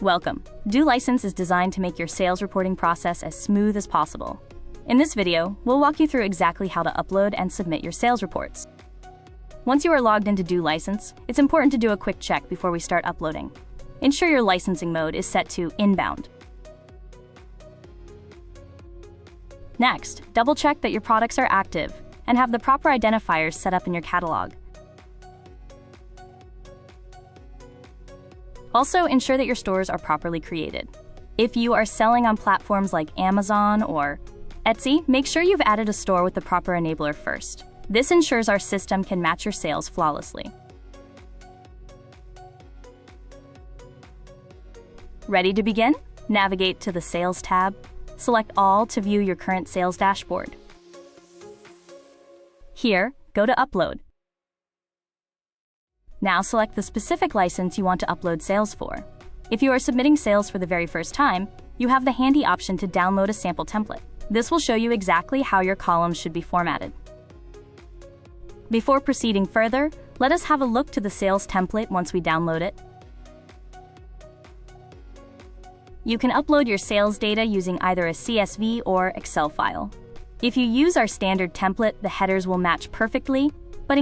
Welcome. DoLicense is designed to make your sales reporting process as smooth as possible. In this video, we'll walk you through exactly how to upload and submit your sales reports. Once you are logged into DoLicense, it's important to do a quick check before we start uploading. Ensure your licensing mode is set to inbound. Next, double-check that your products are active and have the proper identifiers set up in your catalog. Also, ensure that your stores are properly created. If you are selling on platforms like Amazon or Etsy, make sure you've added a store with the proper enabler first. This ensures our system can match your sales flawlessly. Ready to begin? Navigate to the Sales tab. Select All to view your current sales dashboard. Here, go to Upload. Now select the specific license you want to upload sales for. If you are submitting sales for the very first time, you have the handy option to download a sample template. This will show you exactly how your columns should be formatted. Before proceeding further, let us have a look to the sales template once we download it. You can upload your sales data using either a CSV or Excel file. If you use our standard template, the headers will match perfectly, but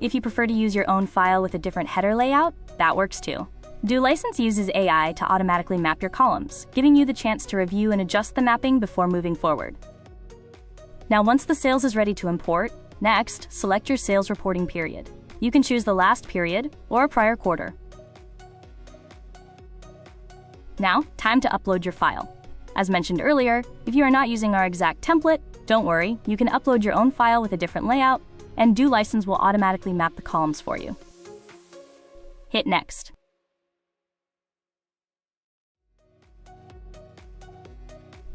if you prefer to use your own file with a different header layout, that works too. DoLicense uses AI to automatically map your columns, giving you the chance to review and adjust the mapping before moving forward. Now, once the sales is ready to import, next, select your sales reporting period. You can choose the last period or a prior quarter. Now, time to upload your file. As mentioned earlier, if you are not using our exact template, don't worry, you can upload your own file with a different layout, and DoLicense will automatically map the columns for you. Hit Next.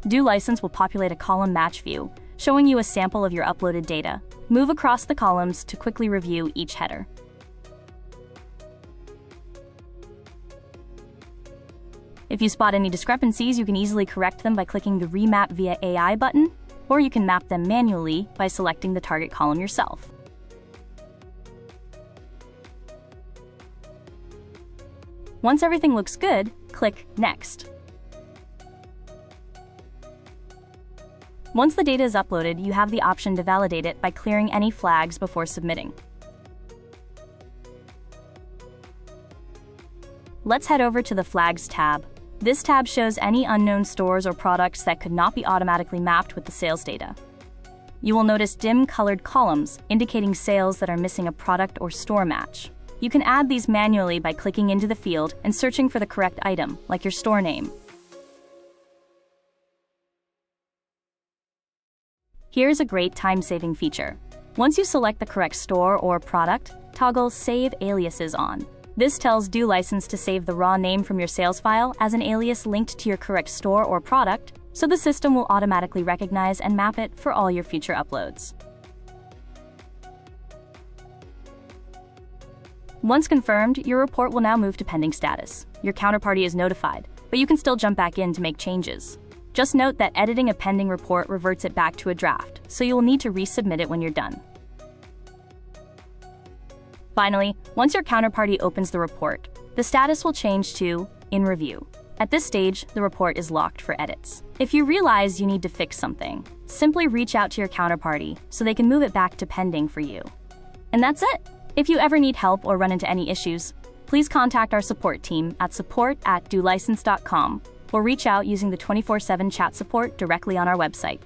DoLicense will populate a column match view, showing you a sample of your uploaded data. Move across the columns to quickly review each header. If you spot any discrepancies, you can easily correct them by clicking the Remap via AI button, or you can map them manually by selecting the target column yourself. Once everything looks good, click Next. Once the data is uploaded, you have the option to validate it by clearing any flags before submitting. Let's head over to the Flags tab. This tab shows any unknown stores or products that could not be automatically mapped with the sales data. You will notice dim colored columns indicating sales that are missing a product or store match. You can add these manually by clicking into the field and searching for the correct item, like your store name. Here's a great time-saving feature. Once you select the correct store or product, toggle Save Aliases on. This tells DoLicense to save the raw name from your sales file as an alias linked to your correct store or product, so the system will automatically recognize and map it for all your future uploads. Once confirmed, your report will now move to pending status. Your counterparty is notified, but you can still jump back in to make changes. Just note that editing a pending report reverts it back to a draft, so you will need to resubmit it when you're done. Finally, once your counterparty opens the report, the status will change to In Review. At this stage, the report is locked for edits. If you realize you need to fix something, simply reach out to your counterparty so they can move it back to pending for you. And that's it! If you ever need help or run into any issues, please contact our support team at support@dolicense.com or reach out using the 24/7 chat support directly on our website.